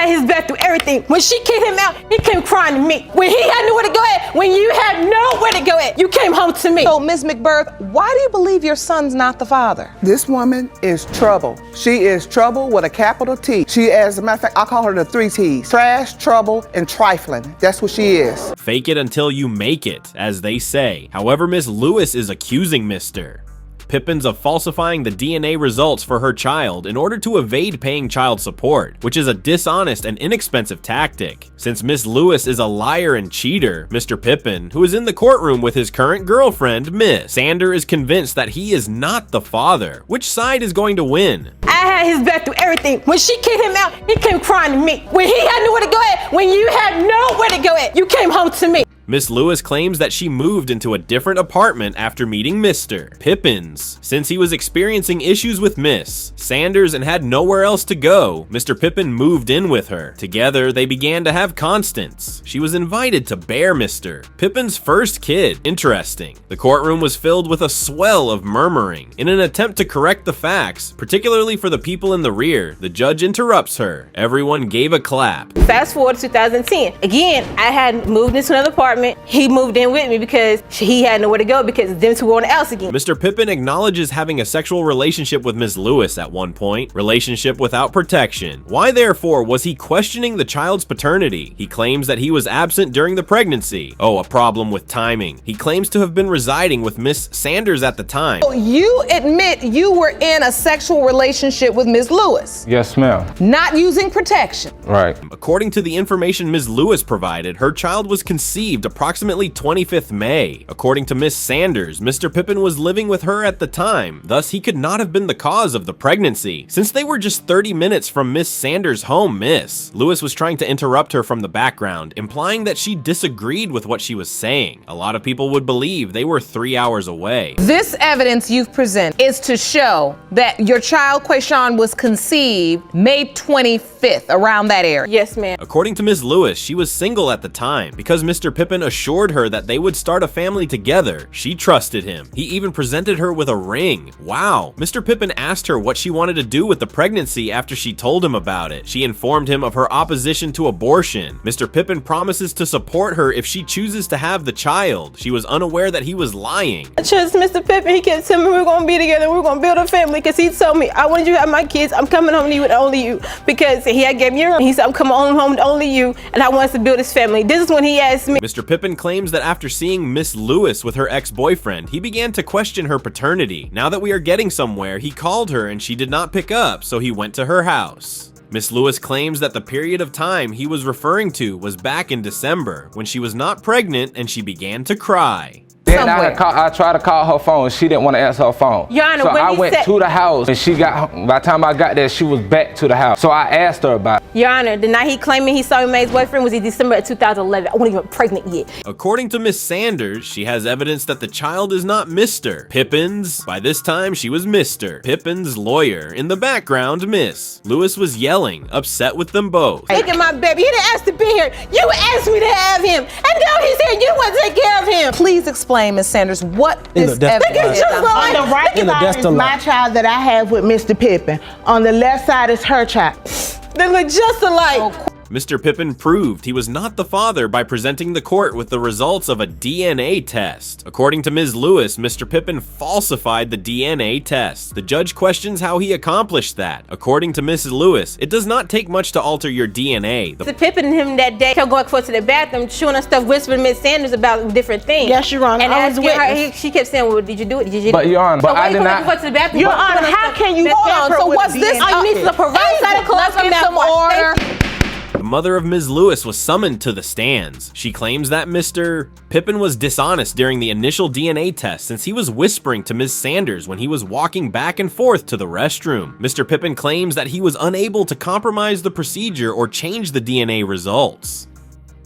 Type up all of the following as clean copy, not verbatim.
had his back through everything. When she kicked him out, he came crying to me. When he had nowhere to go at, when you had nowhere to go at, you came home to me. So, Ms. McBirth, why do you believe your son's not the father? This woman is trouble. She is trouble with a capital T. She, as a matter of fact, I call her the 3 T's. Trash, trouble, and trifling. That's what she is. Fake it until you make it, as they say. However, Miss Lewis is accusing Mr. Pippins of falsifying the DNA results for her child in order to evade paying child support, which is a dishonest and inexpensive tactic. Since Miss Lewis is a liar and cheater, Mr. Pippin, who is in the courtroom with his current girlfriend, Miss Sander, is convinced that he is not the father. Which side is going to win? I had his back through everything. When she kicked him out, he came crying to me. When he had nowhere to go at, when you had nowhere to go at, you came home to me. Miss Lewis claims that she moved into a different apartment after meeting Mr. Pippins. Since he was experiencing issues with Miss Sanders and had nowhere else to go, Mr. Pippin moved in with her. Together, they began to have Constance. She was invited to bear Mr. Pippin's first kid. Interesting. The courtroom was filled with a swell of murmuring. In an attempt to correct the facts, particularly for the people in the rear, the judge interrupts her. Everyone gave a clap. Fast forward to 2010. Again, I had moved into another apartment. He moved in with me because he had nowhere to go because them two were on the outs again. Mr. Pippin acknowledges having a sexual relationship with Ms. Lewis at one point. Relationship without protection. Why therefore was he questioning the child's paternity? He claims that he was absent during the pregnancy. Oh, a problem with timing. He claims to have been residing with Miss Sanders at the time. So you admit you were in a sexual relationship with Ms. Lewis? Yes, ma'am. Not using protection? Right. According to the information Ms. Lewis provided, her child was conceived approximately 25th May. According to Miss Sanders, Mr. Pippin was living with her at the time, thus he could not have been the cause of the pregnancy. Since they were just 30 minutes from Miss Sanders' home, Miss Lewis was trying to interrupt her from the background, implying that she disagreed with what she was saying. A lot of people would believe they were 3 hours away. This evidence you've presented is to show that your child, Quayshawn, was conceived May 25th, around that area. Yes, ma'am. According to Ms. Lewis, she was single at the time. Because Mr. Pippin assured her that they would start a family together, she trusted him. He even presented her with a ring. Wow. Mr. Pippin asked her what she wanted to do with the pregnancy after she told him about it. She informed him of her opposition to abortion. Mr. Pippin promises to support her if she chooses to have the child. She was unaware that he was lying. I trust Mr. Pippin. He kept telling me we're going to be together, we're going to build a family, because he told me, I wanted you to have my kids, I'm coming home to you and only you, because he had gave me a ring. He said, I'm coming home to only you, and I want us to build this family. This is when he asked me. Mr. Pippin claims that after seeing Miss Lewis with her ex-boyfriend, he began to question her paternity. Now that we are getting somewhere, he called her and she did not pick up, so he went to her house. Miss Lewis claims that the period of time he was referring to was back in December, when she was not pregnant and she began to cry. Then I tried to call her phone. She didn't want to answer her phone. Your Honor, so when I you went said- to the house, and by the time I got there, she was back to the house. So I asked her about it. Your Honor, the night he claiming he saw me with his boyfriend was in December of 2011. I wasn't even pregnant yet. According to Miss Sanders, she has evidence that the child is not Mr. Pippin's. By this time, she was Mr. Pippin's lawyer. In the background, Miss Lewis was yelling, upset with them both. Look at my baby. He didn't ask to be here. You asked me to have him. And now he's here. You want to take care of him. Please explain, Ms. Sanders, what this evidence is. On the right side is my child that I have with Mr. Pippin. On the left side is her child. They look just alike. Mr. Pippin proved he was not the father by presenting the court with the results of a DNA test. According to Ms. Lewis, Mr. Pippin falsified the DNA test. The judge questions how he accomplished that. According to Ms. Lewis, it does not take much to alter your DNA. The Pippin and him that day kept going forth to the bathroom, chewing on stuff, whispering to Miss Sanders about different things. Yes, Your Honor. And I was asking her, witness. she kept saying, well, did you do it? Did you do it? But Your Honor, but I did not. To the bathroom, Your Honor, how can you tamper So with what's the this? DNA? All you need is a provide. Let's get some order. The mother of Ms. Lewis was summoned to the stands. She claims that Mr. Pippin was dishonest during the initial DNA test since he was whispering to Ms. Sanders when he was walking back and forth to the restroom. Mr. Pippin claims that he was unable to compromise the procedure or change the DNA results.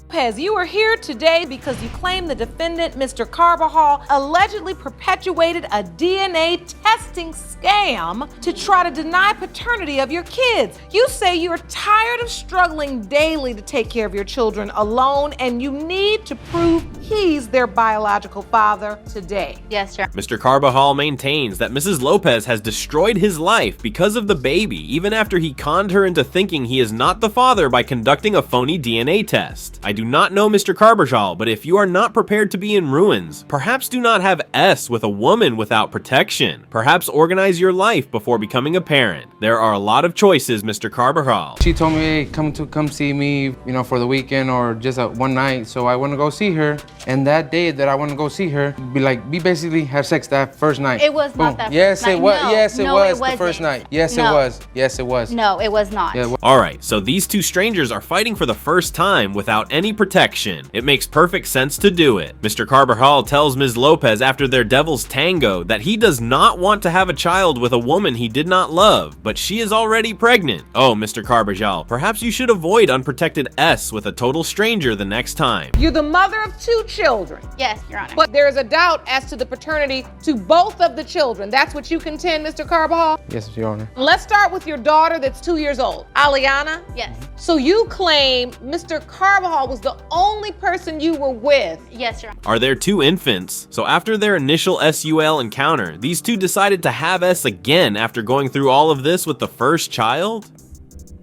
Lopez, you are here today because you claim the defendant, Mr. Carbajal, allegedly perpetuated a DNA testing scam to try to deny paternity of your kids. You say you are tired of struggling daily to take care of your children alone and you need to prove he's their biological father today. Yes, Your Mr. Carbajal maintains that Mrs. Lopez has destroyed his life because of the baby, even after he conned her into thinking he is not the father by conducting a phony DNA test. I do not know Mr. Carbajal, but if you are not prepared to be in ruins, perhaps do not have S with a woman without protection. Perhaps organize your life before becoming a parent. There are a lot of choices, Mr. Carbajal. She told me, hey, come see me, you know, for the weekend or just one night. So I want to go see her. And that day that I want to go see her, we basically had sex that first night. It was not that yes, first it night. was. No, Yes, it no, was it the first wasn't. night. Yes, No. it was. Yes, it was. No, it was not. Yeah, Alright, so these two strangers are fighting for the first time without any protection. It makes perfect sense to do it. Mr. Carbajal tells Ms. Lopez after their devil's tango that he does not want to have a child with a woman he did not love, but she is already pregnant. Oh, Mr. Carbajal, perhaps you should avoid unprotected S with a total stranger the next time. You're the mother of 2 children. Yes, Your Honor. But there is a doubt as to the paternity to both of the children. That's what you contend, Mr. Carbajal? Yes, Your Honor. Let's start with your daughter that's 2 years old, Aliana. Yes. So you claim Mr. Carbajal was the only person you were with. Yes, Your Honor. Are there 2 infants? So after their initial SUL encounter, these two decided to have S again after going through all of this with the first child?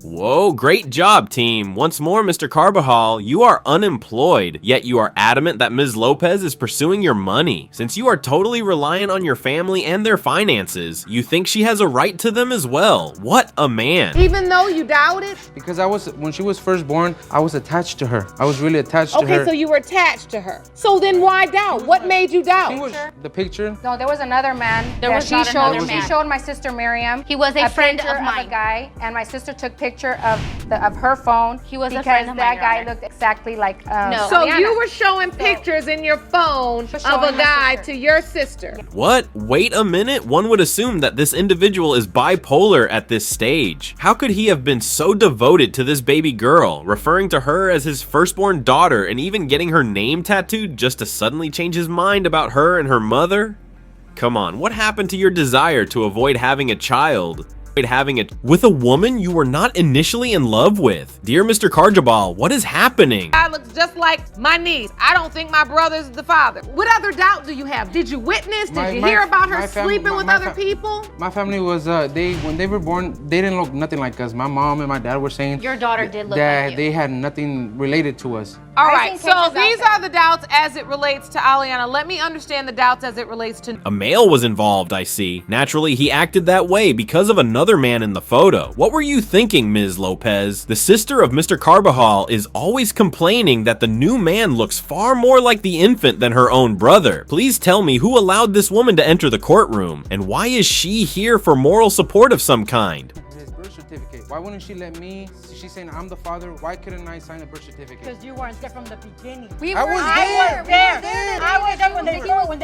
Whoa, great job, team. Once more, Mr. Carbajal, you are unemployed, yet you are adamant that Ms. Lopez is pursuing your money. Since you are totally reliant on your family and their finances, you think she has a right to them as well. What a man. Even though you doubt it? Because when she was first born, I was attached to her. I was really attached to her. Okay, so you were attached to her. So then why doubt? What made you doubt? She was the picture. No, there was another man. There that was not another man. She showed my sister Miriam. He was a friend picture of mine. a guy, and my sister took picture of her phone. He was a because friend of mine, that Your guy Honor. looked exactly like. No. So Liana. you were showing pictures in your phone of showing a my guy sister. to your sister. What? Wait a minute. One would assume that this individual is bipolar at this stage. How could he have been so devoted to this baby girl, referring to her as his firstborn daughter and even getting her name tattooed just to suddenly change his mind about her and her mother? Come on, what happened to your desire to avoid having a child? Having it with a woman you were not initially in love with? Dear Mr. Carbajal, what is happening? Guy looks just like my niece. I don't think my brother's the father. What other doubt do you have? Did you witness? Did you hear about her sleeping with other people? My family was, when they were born, they didn't look nothing like us. My mom and my dad were saying Your daughter did look that like you. they had nothing related to us. All I've right, seen so pictures out these there. are the doubts as it relates to Aliana. Let me understand the doubts as it relates to... A male was involved, I see. Naturally, he acted that way because of another man in the photo. What were you thinking, Ms. Lopez? The sister of Mr. Carbajal is always complaining that the new man looks far more like the infant than her own brother. Please tell me who allowed this woman to enter the courtroom, and why is she here for moral support of some kind? His birth certificate. Why wouldn't she let me? She's saying I'm the father. Why couldn't I sign a birth certificate? Because you weren't there from the beginning. We I were was there. there. I was there when they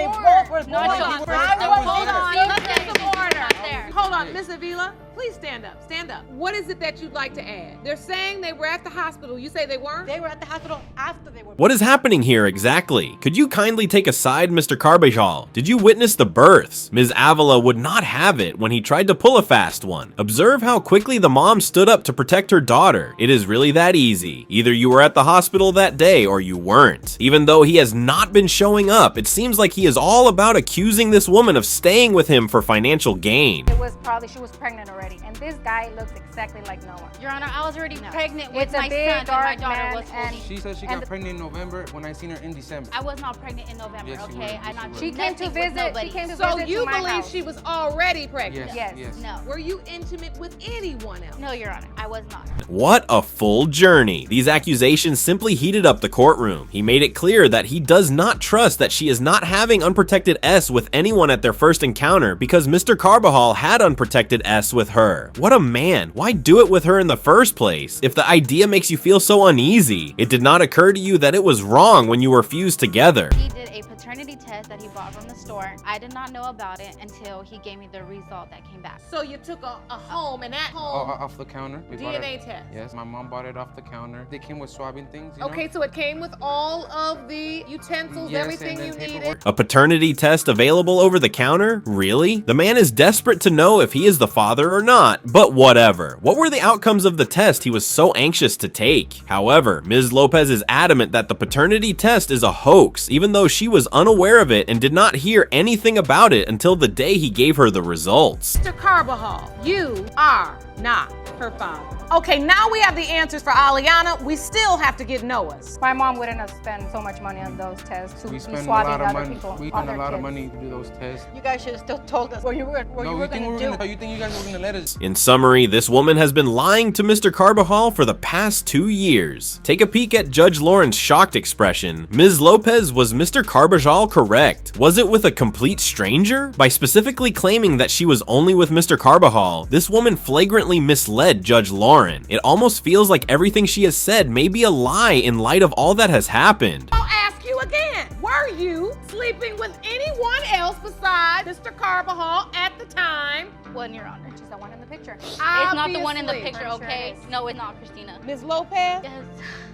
both were born. No, I Hold on, was let's there. get some order. there. Hold on, Miss Avila, please stand up, stand up. What is it that you'd like to add? They're saying they were at the hospital. You say they weren't? They were at the hospital after they were. What is happening here exactly? Could you kindly take a side, Mr. Carbajal? Did you witness the births? Ms. Avila would not have it when he tried to pull a fast one. Observe how quickly the mom stood up to protect her daughter. It is really that easy. Either you were at the hospital that day or you weren't. Even though he has not been showing up, it seems like he is all about accusing this woman of staying with him for financial gain. It was probably she was pregnant already, and this guy looks exactly like Noah. Your Honor, I was already pregnant with It's a my big, son when my dark daughter man, was and 40. She said she got pregnant in November when I seen her in December. I was not pregnant in November, Yes, you okay? were. I'm not She came to nothing with visit. nobody. She came to So visit you to my believe house. she was already pregnant? Yes. Yes. No. Were you intimate with anyone else? No, Your Honor, I was not. What a full journey. These accusations simply heated up the courtroom. He made it clear that he does not trust that she is not having unprotected S with anyone at their first encounter because Mr. Carbajal had unprotected S with her. What a man. Why do it with her in the first place? If the idea makes you feel so uneasy, it did not occur to you that it was wrong when you were fused together. He did a paternity paternity test that he bought from the store. I did not know about it until he gave me the result that came back. So you took a home, and at home, Off the counter. We bought DNA it. test. Yes, my mom bought it off the counter. They came with swabbing things. You know? Okay, so it came with all of the utensils, Yes, everything and you then needed. paperwork. A paternity test available over the counter? Really? The man is desperate to know if he is the father or not, but whatever. What were the outcomes of the test he was so anxious to take? However, Ms. Lopez is adamant that the paternity test is a hoax, even though she was unaware of it and did not hear anything about it until the day he gave her the results. Mr. Carbajal, you are not her father. Okay, now we have the answers for Aliana. We still have to get Noah's. My mom wouldn't have spent so much money on those tests to We be spend a swabbing lot of other money. people. We on spend a their lot of kids. money to do those tests. You guys should have still told us what you were No, going to do. you think you guys were gonna let us? In summary, this woman has been lying to Mr. Carbajal for the past 2 years. Take a peek at Judge Lauren's shocked expression. Ms. Lopez, was Mr. Carbajal correct? Was it with a complete stranger? By specifically claiming that she was only with Mr. Carbajal, this woman flagrantly misled Judge Lauren. It almost feels like everything she has said may be a lie in light of all that has happened. I'll ask you again. Were you sleeping with anyone else besides Mr. Carbajal at the time? Well, Your Honor, she's the one in the picture. It's Obviously. not the one in the picture, I'm sure okay? it is. No, it's not, Christina. Ms. Lopez, Yes.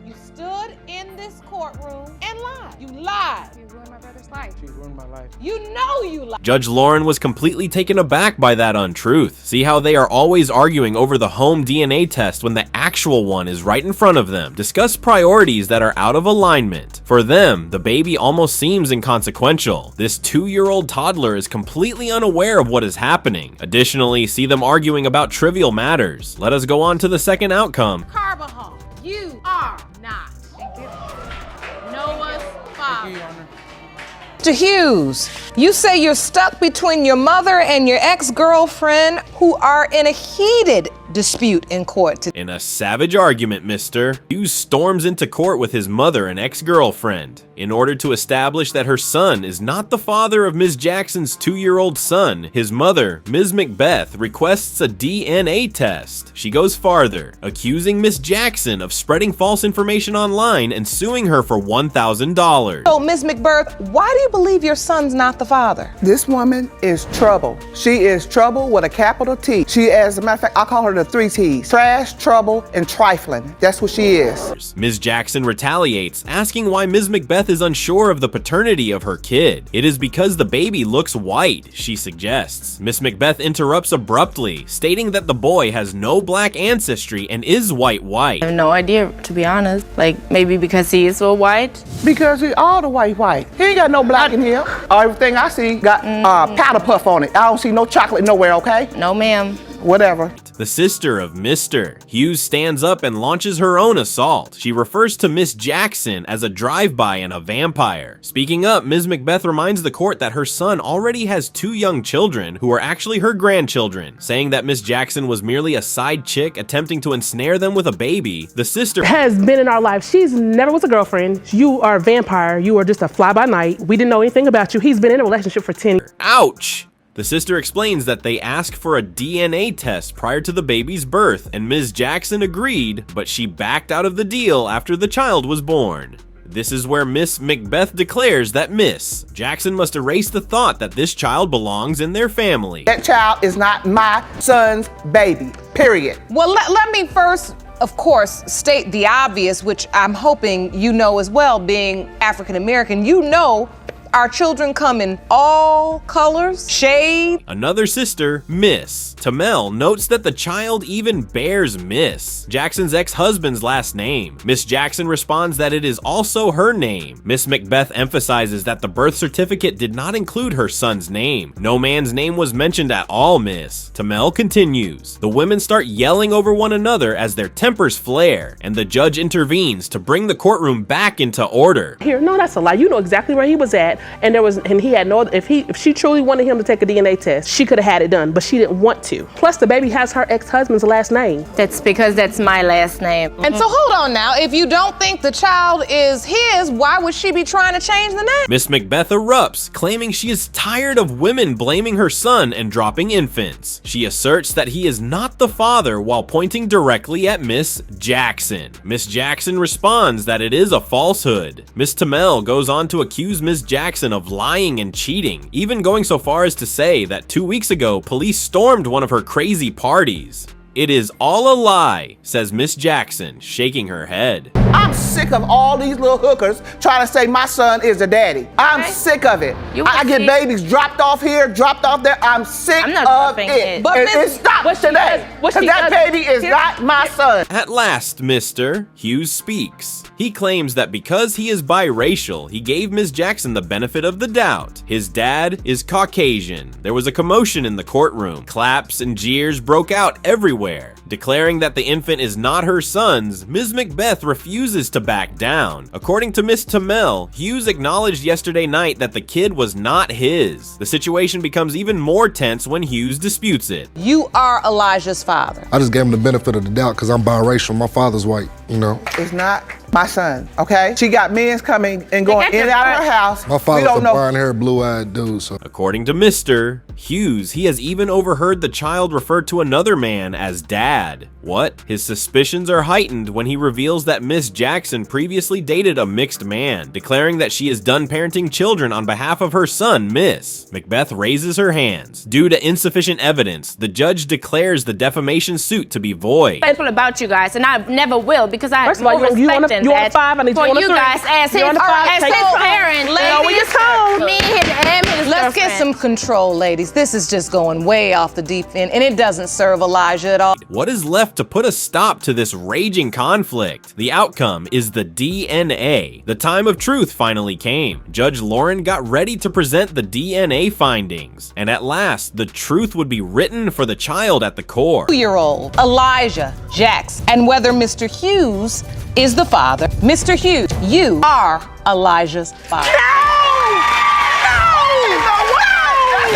you stood in this courtroom and lied. You lied. You ruined my brother's life. She ruined my life. You know you lied. Judge Lauren was completely taken aback by that untruth. See how they are always arguing over the home DNA test when the actual one is right in front of them. Discuss priorities that are out of alignment. For them, the baby almost seems inconsequential. This 2-year-old toddler is completely unaware of what is happening. Additionally, see them arguing about trivial matters. Let us go on to the second outcome. Carbajal, you are not. Thank you. Noah's Thank father. you, Your Honor. Mr. Hughes, you say you're stuck between your mother and your ex-girlfriend who are in a heated dispute in court today. In a savage argument, Mr. Hughes storms into court with his mother and ex-girlfriend in order to establish that her son is not the father of Ms. Jackson's 2-year-old son. His mother, Ms. Macbeth, requests a DNA test. She goes farther, accusing Ms. Jackson of spreading false information online and suing her for $1,000. So, Ms. McBirth, why do you believe your son's not the father? This woman is trouble. She is trouble with a capital T. She, as a matter of fact, I call her the 3 T's. Trash, trouble, and trifling. That's what she is. Ms. Jackson retaliates, asking why Ms. Macbeth is unsure of the paternity of her kid. It is because the baby looks white, she suggests. Ms. Macbeth interrupts abruptly, stating that the boy has no black ancestry and is white. I have no idea, to be honest. Like, maybe because he is so white? Because he all the white. He ain't got no black in here. Everything I see got powder puff on it. I don't see no chocolate nowhere, okay? No, ma'am. Whatever. The sister of Mr. Hughes stands up and launches her own assault. She refers to Miss Jackson as a drive-by and a vampire. Speaking up, Ms. Macbeth reminds the court that her son already has 2 young children who are actually her grandchildren, saying that Miss Jackson was merely a side chick attempting to ensnare them with a baby. The sister has been in our life. She's never was a girlfriend. You are a vampire. You are just a fly-by-night. We didn't know anything about you. He's been in a relationship for 10 years. Ouch! The sister explains that they asked for a DNA test prior to the baby's birth, and Ms. Jackson agreed, but she backed out of the deal after the child was born. This is where Miss Macbeth declares that Miss Jackson must erase the thought that this child belongs in their family. That child is not my son's baby, period. Well, let me first, of course, state the obvious, which I'm hoping you know as well, being African American. You know our children come in all colors, shade. Another sister, Miss Tamel, notes that the child even bears Miss Jackson's ex-husband's last name. Miss Jackson responds that it is also her name. Miss Macbeth emphasizes that the birth certificate did not include her son's name. No man's name was mentioned at all, Miss. Tamel continues. The women start yelling over one another as their tempers flare, and the judge intervenes to bring the courtroom back into order. Here, no, that's a lie. You know exactly where he was at, and he had no. If she truly wanted him to take a DNA test, she could have had it done, but she didn't want to. Plus, the baby has her ex-husband's last name. That's because that's my last name. And so hold on now, if you don't think the child is his, why would she be trying to change the name? Miss Macbeth erupts, claiming she is tired of women blaming her son and dropping infants. She asserts that he is not the father while pointing directly at Miss Jackson. Miss Jackson responds that it is a falsehood. Miss Tamel goes on to accuse Miss Jackson Jackson of lying and cheating, even going so far as to say that 2 weeks ago, police stormed one of her crazy parties. It is all a lie, says Miss Jackson, shaking her head. I'm sick of all these little hookers trying to say my son is the daddy. I'm sick of it. I get babies dropped off here, dropped off there. I'm sick of it. But it stops today. Because that baby is not my son. At last, Mr. Hughes speaks. He claims that because he is biracial, he gave Ms. Jackson the benefit of the doubt. His dad is Caucasian. There was a commotion in the courtroom. Claps and jeers broke out everywhere. Declaring that the infant is not her son's, Ms. Macbeth refuses to back down. According to Miss Tamel, Hughes acknowledged yesterday night that the kid was not his. The situation becomes even more tense when Hughes disputes it. You are Elijah's father. I just gave him the benefit of the doubt because I'm biracial. My father's white, you know. It's not my son, okay? She got men coming and going in and out of her house. My father's a blonde-haired, blue-eyed dude, so. According to Mr. Hughes, he has even overheard the child refer to another man as dad. What? His suspicions are heightened when he reveals that Miss Jackson previously dated a mixed man, declaring that she is done parenting children on behalf of her son, Miss. Macbeth raises her hands. Due to insufficient evidence, the judge declares the defamation suit to be void. Faithful about you guys, and I never will because I have more you respect on a 5, I need for you on a 3. you guys as his parents. Let's get some control, ladies. This is just going way off the deep end, and it doesn't serve Elijah at all. What is left to put a stop to this raging conflict? The outcome is the DNA. The time of truth finally came. Judge Lauren got ready to present the DNA findings, and at last, the truth would be written for the child at the core. 2-year-old Elijah Jackson, and whether Mr. Hughes is the father. Mr. Hughes, you are Elijah's father.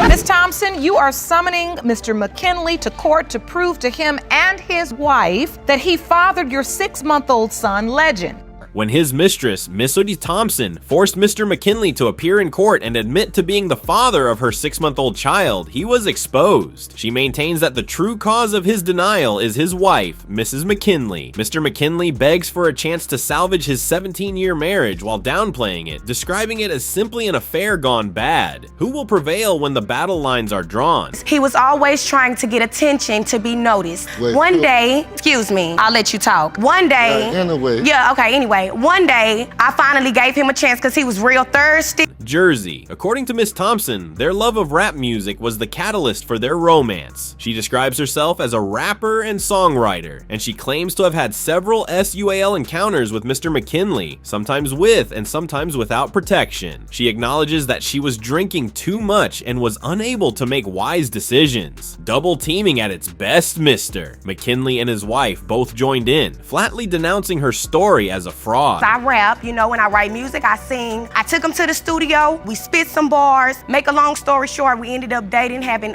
Ms. Thompson, you are summoning Mr. McKinley to court to prove to him and his wife that he fathered your 6-month-old son, Legend. When his mistress, Miss Odie Thompson, forced Mr. McKinley to appear in court and admit to being the father of her 6-month-old child, he was exposed. She maintains that the true cause of his denial is his wife, Mrs. McKinley. Mr. McKinley begs for a chance to salvage his 17-year marriage while downplaying it, describing it as simply an affair gone bad. Who will prevail when the battle lines are drawn? He was always trying to get attention, to be noticed. One day, excuse me, I'll let you talk. One day, one day, I finally gave him a chance because he was real thirsty. Jersey. According to Miss Thompson, their love of rap music was the catalyst for their romance. She describes herself as a rapper and songwriter, and she claims to have had several SUAL encounters with Mr. McKinley, sometimes with and sometimes without protection. She acknowledges that she was drinking too much and was unable to make wise decisions. Double teaming at its best, Mr. McKinley and his wife both joined in, flatly denouncing her story as a fraud. I rap, you know, when I write music, I sing. I took him to the studio, we spit some bars. Make a long story short, we ended up dating, having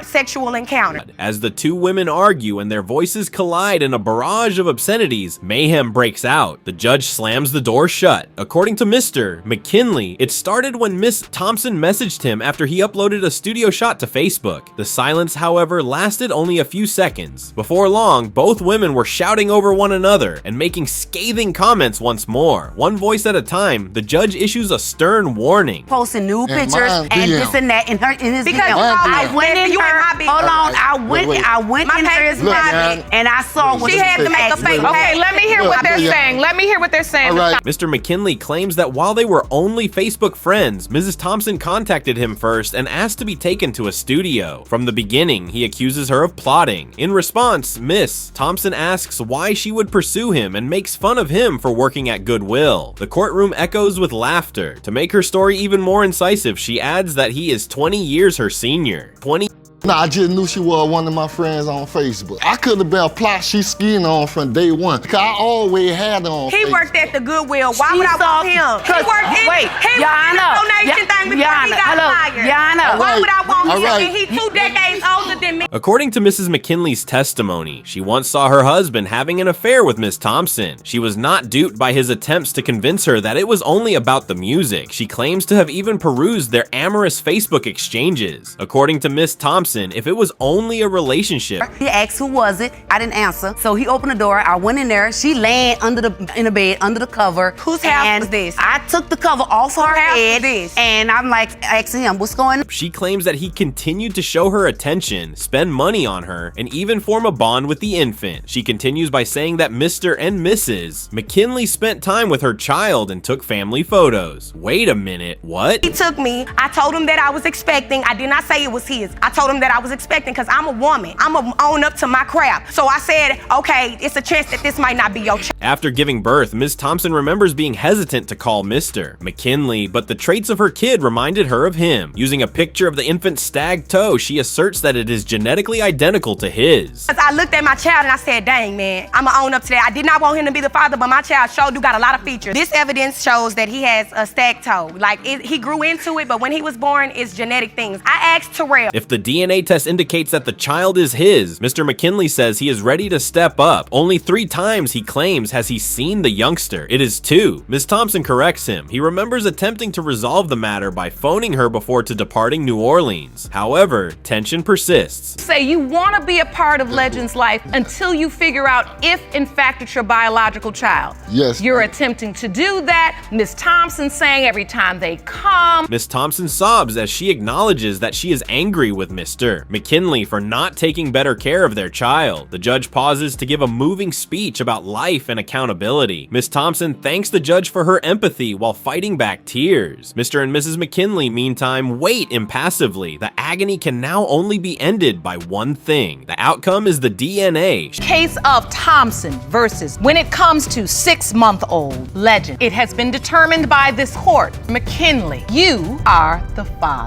sexual encounter. As the two women argue and their voices collide in a barrage of obscenities, mayhem breaks out. The judge slams the door shut. According to Mr. McKinley, it started when Miss Thompson messaged him after he uploaded a studio shot to Facebook. The silence, however, lasted only a few seconds. Before long, both women were shouting over one another and making scathing comments once more. One voice at a time, the judge issues a stern warning. Posting new pictures and this and that in his because I went in her, I went in his private and I saw what she had to make a fake. Okay, let me hear what they're saying. Let me hear what they're saying. Mr. McKinley claims that while they were only Facebook friends, Mrs. Thompson contacted him first and asked to be taken to a studio. From the beginning, he accuses her of plotting. In response, Miss Thompson asks why she would pursue him and makes fun of him for working at Goodwill. The courtroom echoes with laughter. To make her story even more incisive, she adds that he is 20 years her senior. Nah, I just knew she was one of my friends on Facebook. I could have been a plot she skiing on from day one. Because I always had her on Facebook. He worked at the Goodwill. Why would I want him? He worked in the donation thing before he got fired. Why would I want him? And he's 2 decades older than me. According to Mrs. McKinley's testimony, she once saw her husband having an affair with Miss Thompson. She was not duped by his attempts to convince her that it was only about the music. She claims to have even perused their amorous Facebook exchanges. According to Miss Thompson, Thompson if it was only a relationship. He asked who was it. I didn't answer. So he opened the door. I went in there. She laying in the bed, under the cover. Whose house was this? I took the cover off her head. And I'm like asking him, what's going on? She claims that he continued to show her attention, spend money on her, and even form a bond with the infant. She continues by saying that Mr. and Mrs. McKinley spent time with her child and took family photos. Wait a minute, what? He took me. I told him that I was expecting. I did not say it was his. I told him that I was expecting because I'm a woman. I'm going to own up to my crap. So I said, okay, it's a chance that this might not be your child. After giving birth, Ms. Thompson remembers being hesitant to call Mr. McKinley, but the traits of her kid reminded her of him. Using a picture of the infant's stag toe, she asserts that it is genetically identical to his. I looked at my child and I said, dang, man, I'm gonna own up to that. I did not want him to be the father, but my child sure do got a lot of features. This evidence shows that he has a stag toe. Like, he grew into it, but when he was born, it's genetic things. I asked Terrell. If the DNA test indicates that the child is his, Mr. McKinley says he is ready to step up. Only 3 times, he claims, has he seen the youngster. It is 2. Ms. Thompson corrects him. He remembers attempting to resolve the matter by phoning her before departing New Orleans. However, tension persists. Say you want to be a part of Legend's life until you figure out if, in fact, it's your biological child. Yes. You're attempting to do that. Ms. Thompson saying every time they come. Ms. Thompson sobs as she acknowledges that she is angry with Mr. McKinley for not taking better care of their child. The judge pauses to give a moving speech about life and accountability. Ms. Thompson thanks the judge for her empathy while fighting back tears. Mr. and Mrs. McKinley, meantime, wait impassively. The agony can now only be ended by one thing. The outcome is the DNA. Case of Thompson versus when it comes to 6-month-old Legend. It has been determined by this court. McKinley, you are the father.